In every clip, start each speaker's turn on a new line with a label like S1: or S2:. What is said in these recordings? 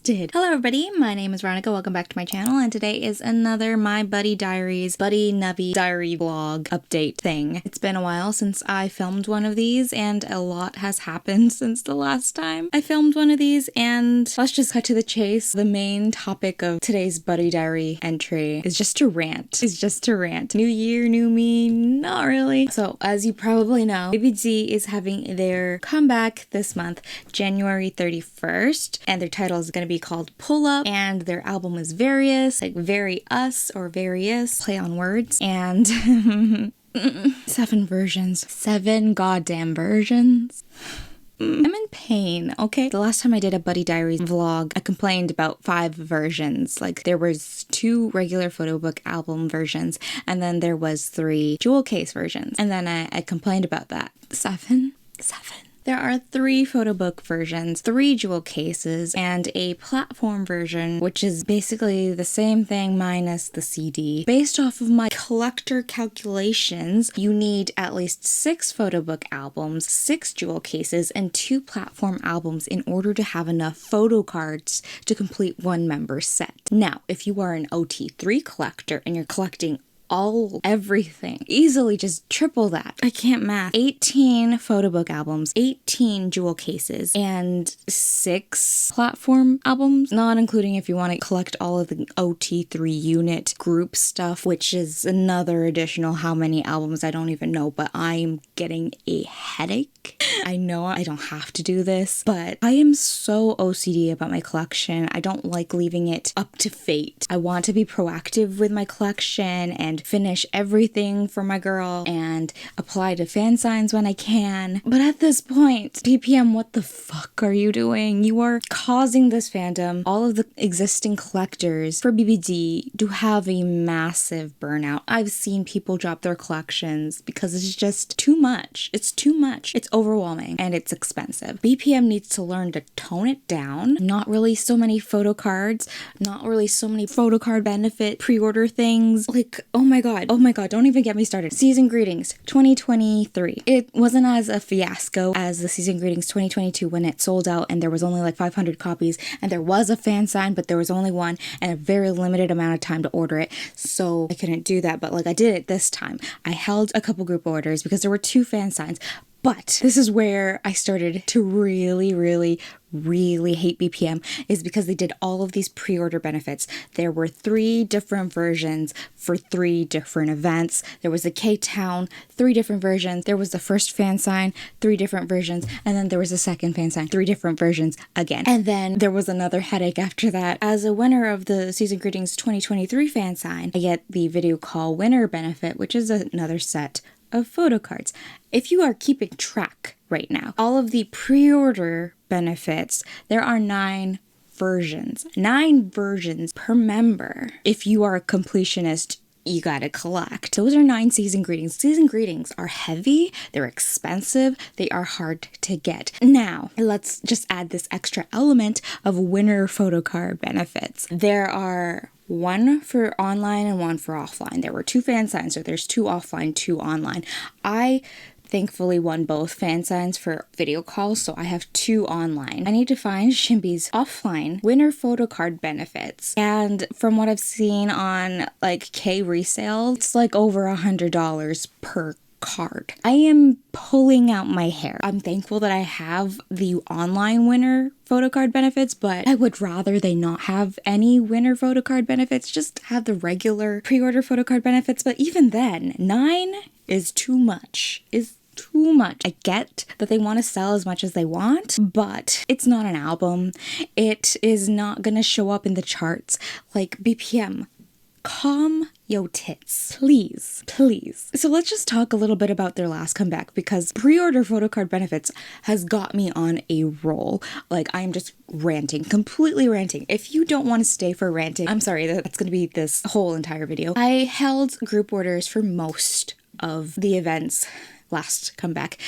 S1: did. Hello everybody, my name is Veronica, welcome back to my channel, and today is another My Buddy Diaries Buddy Nubby Diary vlog update thing. It's been a while since I filmed one of these, and a lot has happened since the last time I filmed one of these, and let's just cut to the chase. The main topic of today's Buddy Diary entry is just to rant. New year, new me, not really. So, as you probably know, VIVIZ is having their comeback this month, January 31st, and their title is going to be called Pull Up, and their album is VariUS, like VariUS or VariUS, play on words, and 7 versions. 7 goddamn versions. I'm in pain, okay? The last time I did a Buddy Diaries vlog, I complained about 5 versions. Like, there was 2 regular photo book album versions, and then there was 3 jewel case versions. And then I complained about that. 7. There are 3 photo book versions, 3 jewel cases, and a platform version, which is basically the same thing minus the CD. Based off of my collector calculations, you need at least 6 photo book albums, 6 jewel cases, and 2 platform albums in order to have enough photo cards to complete one member set. Now, if you are an OT3 collector and you're collecting everything, easily just triple that. I can't math. 18 photo book albums, 18 jewel cases, and 6 platform albums, not including if you want to collect all of the OT3 unit group stuff, which is another additional how many albums I don't even know, but I'm getting a headache. I know I don't have to do this, but I am so OCD about my collection. I don't like leaving it up to fate. I want to be proactive with my collection and finish everything for my girl and apply to fan signs when I can. But at this point, BPM, what the fuck are you doing? You are causing this fandom, all of the existing collectors for BBD, to have a massive burnout. I've seen people drop their collections because it's just too much. It's too much. It's overwhelming and it's expensive. BPM needs to learn to tone it down. Not really so many photo cards, not really so many photo card benefit pre-order things. Like, oh my god, don't even get me started. Season Greetings 2023. It wasn't as a fiasco as the Season Greetings 2022 when it sold out and there was only like 500 copies and there was a fan sign, but there was only one and a very limited amount of time to order it. So I couldn't do that, but like I did it this time. I held a couple group orders because there were 2 fan signs. But this is where I started to really hate BPM, is because they did all of these pre-order benefits. There were 3 different versions for 3 different events. There was the K-Town, 3 different versions. There was the first fan sign, 3 different versions. And then there was a second fan sign, 3 different versions again. And then there was another headache after that. As a winner of the Season Greetings 2023 fan sign, I get the video call winner benefit, which is another set of photo cards. If you are keeping track right now, all of the pre-order benefits, there are 9 versions. 9 versions per member. If you are a completionist, you gotta collect. Those are 9 season greetings. Season greetings are heavy, they're expensive, they are hard to get. Now, let's just add this extra element of winner photo card benefits. There are 1 for online and 1 for offline. There were 2 fan signs, so there's 2 offline, 2 online. I thankfully won both fan signs for video calls, so I have 2 online. I need to find Shimby's offline winner photo card benefits. And from what I've seen on like K resale, it's like over $100 per card. I am pulling out my hair. I'm thankful that I have the online winner photo card benefits, but I would rather they not have any winner photo card benefits, just have the regular pre-order photo card benefits. But even then, 9 is too much. I get that they want to sell as much as they want, but it's not an album. It is not gonna show up in the charts. Like, BPM, calm yo tits, please. So let's just talk a little bit about their last comeback, because pre-order photo card benefits has got me on a roll. Like, I'm just ranting, completely ranting. If you don't want to stay for ranting, I'm sorry, that's gonna be this whole entire video. I held group orders for most of the events last comeback,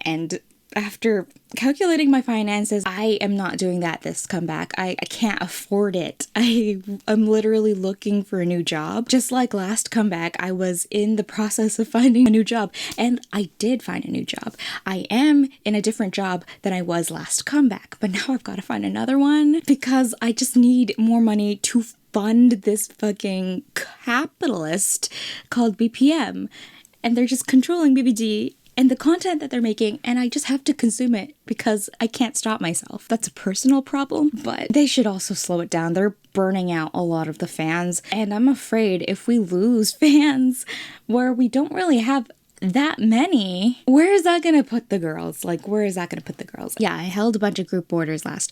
S1: and after calculating my finances, I am not doing that this comeback. I can't afford it. I'm literally looking for a new job. Just like last comeback, I was in the process of finding a new job, and I did find a new job. I am in a different job than I was last comeback, but now I've got to find another one because I just need more money to fund this fucking capitalist called BPM, and they're just controlling BBD and the content that they're making, and I just have to consume it because I can't stop myself. That's a personal problem, but they should also slow it down. They're burning out a lot of the fans, and I'm afraid if we lose fans where we don't really have that many, where is that gonna put the girls? Like, where is that gonna put the girls? Yeah, I held a bunch of group orders last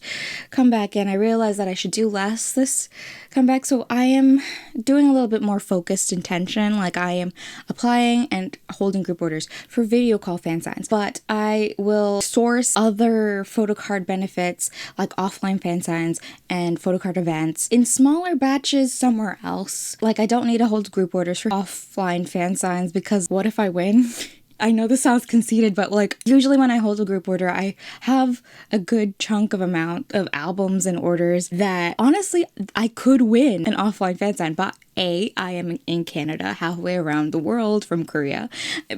S1: comeback, and I realized that I should do less this comeback, so I am doing a little bit more focused intention. Like, I am applying and holding group orders for video call fan signs, but I will source other photocard benefits like offline fan signs and photocard events in smaller batches somewhere else. Like, I don't need to hold group orders for offline fan signs because what if I win? I know this sounds conceited, but like usually when I hold a group order, I have a good chunk of amount of albums and orders that honestly I could win an offline fan sign, but A, I am in Canada, halfway around the world from Korea.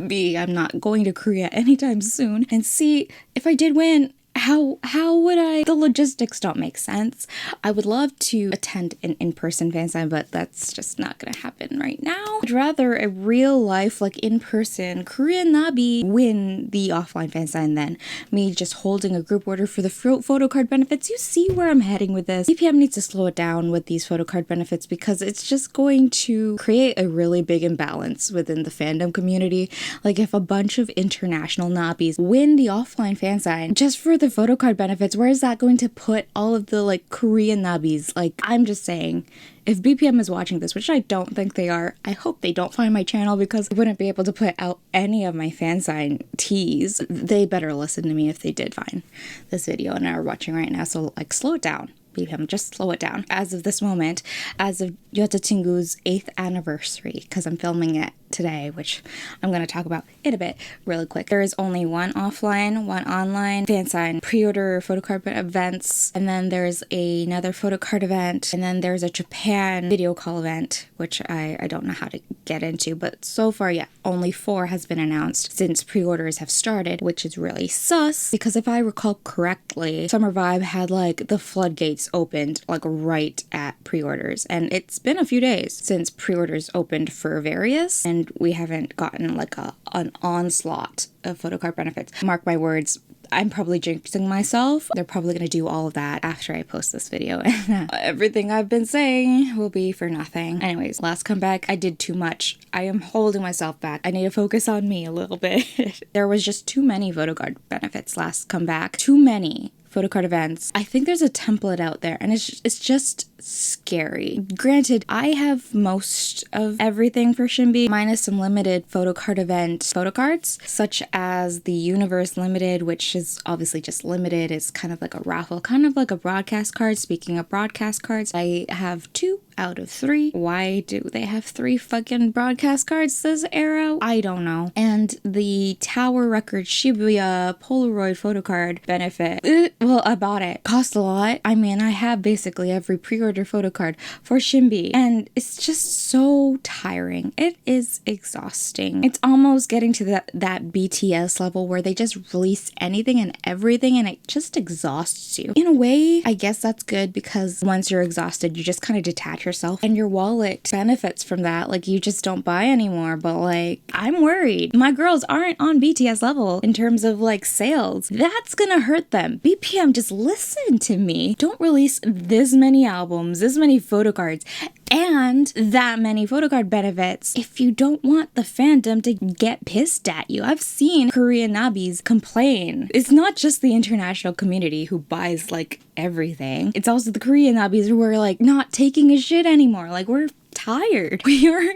S1: B, I'm not going to Korea anytime soon. And C, if I did win, how would I? The logistics don't make sense. I would love to attend an in-person fan sign, but that's just not gonna happen right now. I'd rather a real life, like in-person Korean Nabi win the offline fan sign than me just holding a group order for the photocard benefits. You see where I'm heading with this. BPM needs to slow it down with these photocard benefits because it's just going to create a really big imbalance within the fandom community. Like if a bunch of international Nabis win the offline fan sign just for the photocard benefits, where is that going to put all of the like Korean Nabis? Like, I'm just saying, if BPM is watching this, which I don't think they are, I hope they don't find my channel because I wouldn't be able to put out any of my fan sign teas. They better listen to me if they did find this video and are watching right now. So like, slow it down. BPM, just slow it down. As of this moment, as of 여자친구's 8th anniversary, because I'm filming it today, which I'm going to talk about in a bit really quick. There is only one offline, one online fan sign pre-order photocard events, and then there's another photocard event, and then there's a Japan video call event, which I don't know how to get into, but so far, yeah, only 4 has been announced since pre-orders have started, which is really sus, because if I recall correctly, Summer Vibe had like the floodgates opened like right at pre-orders, and it's been a few days since pre-orders opened for VIVIZ, and we haven't gotten like an onslaught of photocard benefits. Mark my words, I'm probably jinxing myself. They're probably going to do all of that after I post this video, and everything I've been saying will be for nothing. Anyways, last comeback, I did too much. I am holding myself back. I need to focus on me a little bit. There was just too many photocard benefits last comeback. Too many photocard events. I think there's a template out there, and it's just scary. Granted, I have most of everything for Shinbi, minus some limited photocard event photocards, such as the Universe Limited, which is obviously just limited. It's kind of like a raffle, kind of like a broadcast card. Speaking of broadcast cards, I have 2 out of 3. Why do they have 3 fucking broadcast cards this era? I don't know. And the Tower Record Shibuya Polaroid photocard benefit, well, I bought it. Cost a lot. I mean, I have basically every pre-order photocard for Shinbi, and it's just so tiring. It is exhausting. It's almost getting to that BTS level where they just release anything and everything, and it just exhausts you. In a way, I guess that's good because once you're exhausted, you just kind of detach yourself, and your wallet benefits from that. Like, you just don't buy anymore. But like, I'm worried my girls aren't on BTS level in terms of like sales. That's gonna hurt them. BPM, just listen to me. Don't release this many albums, this many photocards, and that many photocard benefits if you don't want the fandom to get pissed at you. I've seen Korean Nabis complain. It's not just the international community who buys like everything. It's also the Korean Nabis who are like not taking a shit anymore. Like, we're tired. We are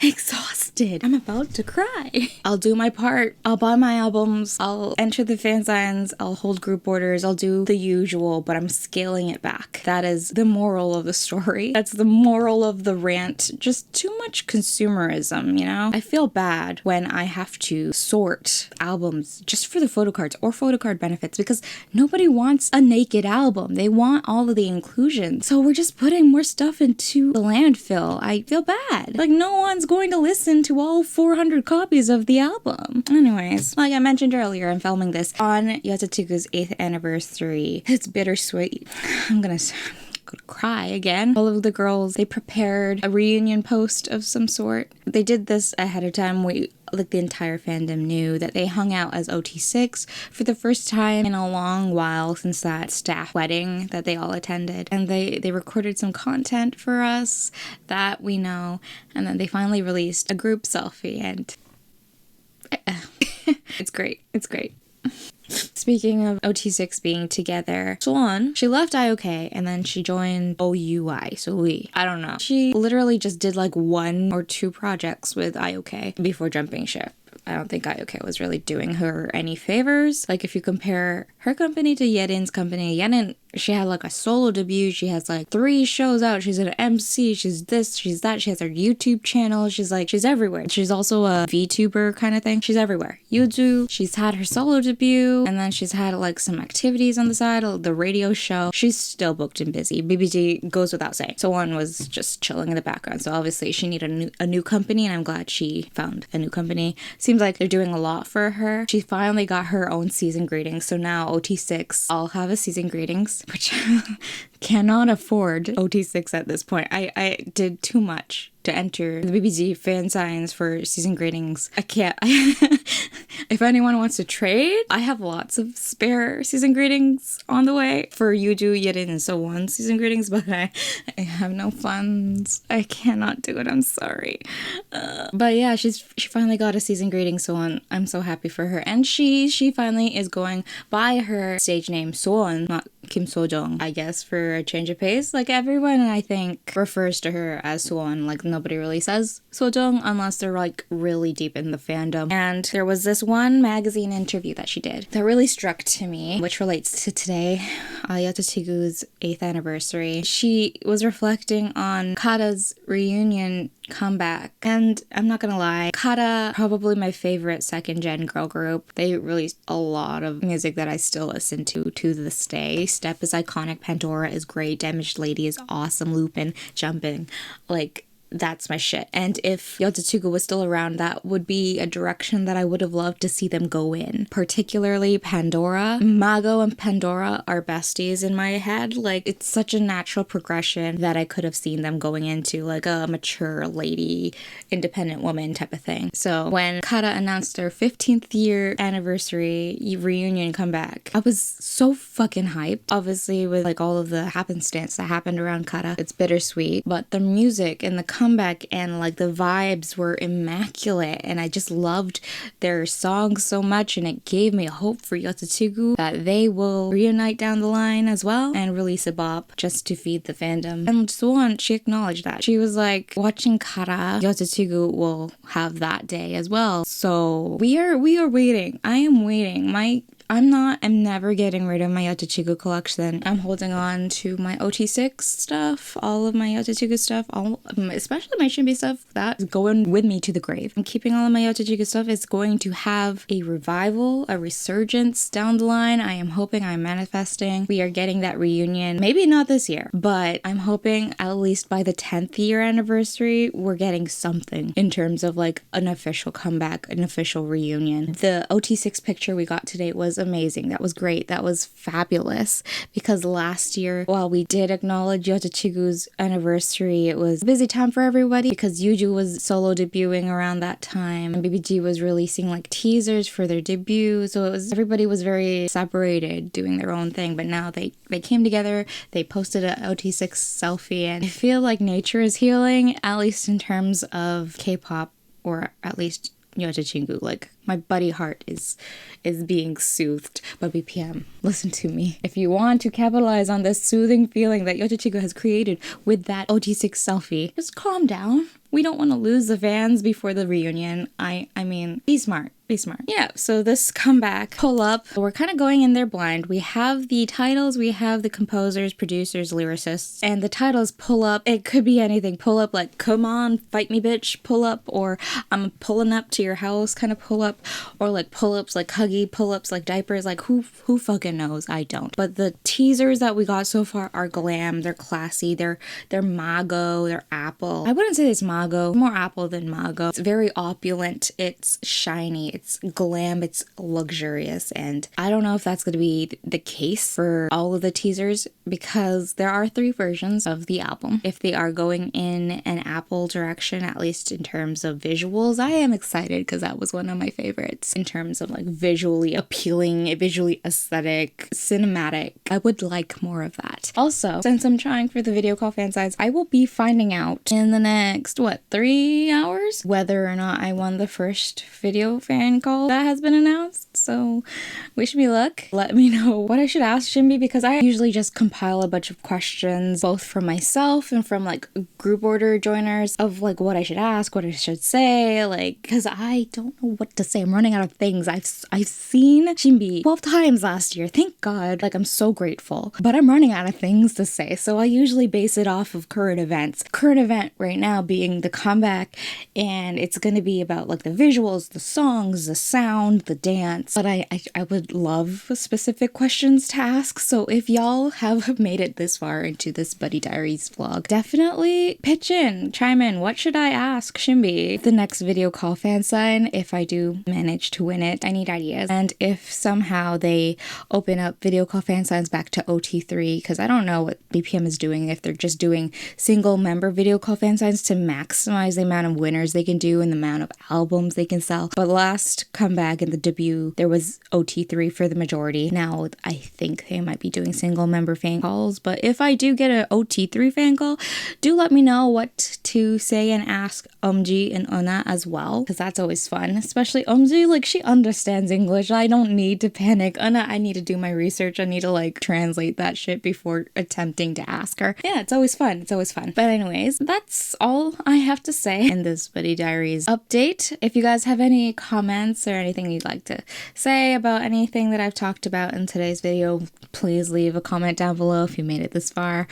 S1: exhausted. exhausted. I'm about to cry. I'll do my part. I'll buy my albums. I'll enter the fan signs. I'll hold group orders. I'll do the usual, but I'm scaling it back. That is the moral of the story. That's the moral of the rant. Just too much consumerism, you know? I feel bad when I have to sort albums just for the photocards or photocard benefits because nobody wants a naked album. They want all of the inclusion. So we're just putting more stuff into the landfill. I feel bad. Like, no one's going to listen to all 400 copies of the album. Anyways, like I mentioned earlier, I'm filming this on Yotsutugu's 8th anniversary. It's bittersweet. I'm gonna cry again. All of the girls, they prepared a reunion post of some sort. They did this ahead of time. Like the entire fandom knew that they hung out as OT6 for the first time in a long while since that staff wedding that they all attended. And they recorded some content for us that we know. And then they finally released a group selfie and it's great. It's great. Speaking of OT6 being together, Swan, she left IOK and then she joined OUI, so I don't know. She literally just did like 1 or 2 projects with IOK before jumping ship. I don't think IOK was really doing her any favors. Like, if you compare her company to Yerin's company, Yerin, she had like a solo debut. She has like 3 shows out. She's an MC. She's this, she's that. She has her YouTube channel. She's everywhere. She's also a VTuber kind of thing. She's everywhere. Yuju, she's had her solo debut, and then she's had like some activities on the side, the radio show. She's still booked and busy. BBG goes without saying. So one was just chilling in the background. So obviously she needed a new company, and I'm glad she found a new company. Seems like they're doing a lot for her. She finally got her own season greetings. So now OT6 all have a season greetings, which cannot afford OT6 at this point. I did too much to enter the BBG fan signs for season greetings. I can't. If anyone wants to trade, I have lots of spare season greetings on the way for Yuju, Yerin, and so on season greetings, but I have no funds. I cannot do it. I'm sorry. But yeah, she finally got a season greeting, so on. I'm so happy for her. And she finally is going by her stage name, Soon, not Kim Sojong, I guess, for a change of pace. Like, everyone, I think, refers to her as Soon. Like, nobody really says Sojong unless they're like really deep in the fandom. And there was this one magazine interview that she did that really struck to me, which relates to today, Yotsutugu's 8th anniversary. She was reflecting on Kata's reunion comeback, and I'm not gonna lie, Kata, probably my favorite second gen girl group. They released a lot of music that I still listen to this day. Step is iconic, Pandora is great, Damaged Lady is awesome, Lupin, Jumping, like, that's my shit. And if Yotsutugu was still around, that would be a direction that I would have loved to see them go in. Particularly Pandora. Mago and Pandora are besties in my head. Like, it's such a natural progression that I could have seen them going into, like, a mature lady, independent woman type of thing. So when Kata announced their 15th year anniversary reunion comeback, I was so fucking hyped. Obviously, with like all of the happenstance that happened around Kata, it's bittersweet, but the music and the comeback and like the vibes were immaculate, and I just loved their songs so much, and it gave me hope for Yotsutugu that they will reunite down the line as well and release a bop just to feed the fandom. And Suwon, she acknowledged that. She was like, watching Kara, Yotsutugu will have that day as well. So we are waiting. I am waiting. I'm never getting rid of my Yotsutugu collection. I'm holding on to my OT6 stuff, all of my Yotsutugu stuff, especially my Shinbi stuff, that's going with me to the grave. I'm keeping all of my Yotsutugu stuff. It's going to have a revival, a resurgence down the line. I am hoping, I'm manifesting. We are getting that reunion. Maybe not this year, but I'm hoping at least by the 10th year anniversary, we're getting something in terms of like an official comeback, an official reunion. The OT6 picture we got today was amazing. That was great. That was fabulous, because last year, while we did acknowledge Yotsutugu's anniversary, it was a busy time for everybody because Yuju was solo debuting around that time and BBG was releasing like teasers for their debut, so everybody was very separated doing their own thing. But now they came together, they posted a OT6 selfie, and I feel like nature is healing, at least in terms of K-pop, or at least Yotsutugu. Like, my buddy heart is being soothed by BPM. Listen to me. If you want to capitalize on this soothing feeling that Yotsutugu has created with that OT6 selfie, just calm down. We don't want to lose the fans before the reunion. I mean, be smart. Be smart. Yeah, so this comeback pull-up, we're kind of going in there blind. We have the titles, we have the composers, producers, lyricists, and the titles pull up. It could be anything. Pull up like, come on, fight me, bitch, pull up, or I'm pulling up to your house kind of pull up, or like pull-ups like huggy, pull-ups like diapers, like who fucking knows? I don't. But the teasers that we got so far are glam, they're classy, they're mago, they're apple. I wouldn't say it's mago, more apple than mago. It's very opulent, it's shiny, it's glam, it's luxurious, and I don't know if that's going to be the case for all of the teasers because there are 3 versions of the album. If they are going in an Apple direction, at least in terms of visuals, I am excited because that was one of my favorites in terms of like visually appealing, visually aesthetic, cinematic. I would like more of that. Also, since I'm trying for the video call fan signs, I will be finding out in the next, 3 hours whether or not I won the first video fan call that has been announced, so wish me luck. Let me know what I should ask Shimby because I usually just compile a bunch of questions both from myself and from like group order joiners of like what I should ask, what I should say, like because I don't know what to say. I'm running out of things. I've seen Shimby 12 times last year, thank God, like I'm so grateful, but I'm running out of things to say, so I usually base it off of current events. Current event right now being the comeback, and it's gonna be about like the visuals, the songs, the sound, the dance, but I would love specific questions to ask, so if y'all have made it this far into this Buddy Diaries vlog, definitely pitch in, chime in. What should I ask Shimby? The next video call fan sign, if I do manage to win it, I need ideas, and if somehow they open up video call fan signs back to OT3, because I don't know what BPM is doing, if they're just doing single member video call fan signs to maximize the amount of winners they can do and the amount of albums they can sell. But last comeback in the debut, there was OT3 for the majority. Now I think they might be doing single member fan calls, but if I do get an OT3 fan call, do let me know what to say and ask Umji and Una as well, because that's always fun, especially Umji, like she understands English. I don't need to panic. Una, I need to do my research. I need to like translate that shit before attempting to ask her. Yeah, it's always fun. It's always fun. But anyways, that's all I have to say in this Buddy Diaries update. If you guys have any comments or anything you'd like to say about anything that I've talked about in today's video, please leave a comment down below if you made it this far.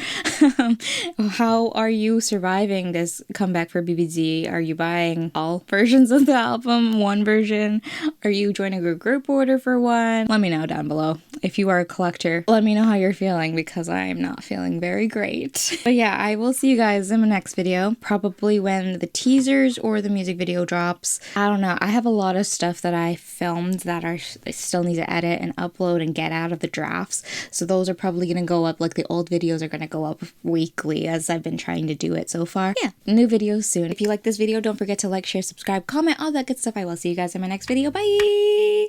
S1: How are you surviving this comeback for VIVIZ? Are you buying all versions of the album? One version? Are you joining a group order for one? Let me know down below. If you are a collector, let me know how you're feeling because I'm not feeling very great. But yeah, I will see you guys in my next video, probably when the teasers or the music video drops. I don't know. I have a lot of stuff that I filmed that I still need to edit and upload and get out of the drafts. So those are probably going to go up, like the old videos are going to go up weekly as I've been trying to do it so far. Yeah, new videos soon. If you like this video, don't forget to like, share, subscribe, comment, all that good stuff. I will see you guys in my next video. Bye!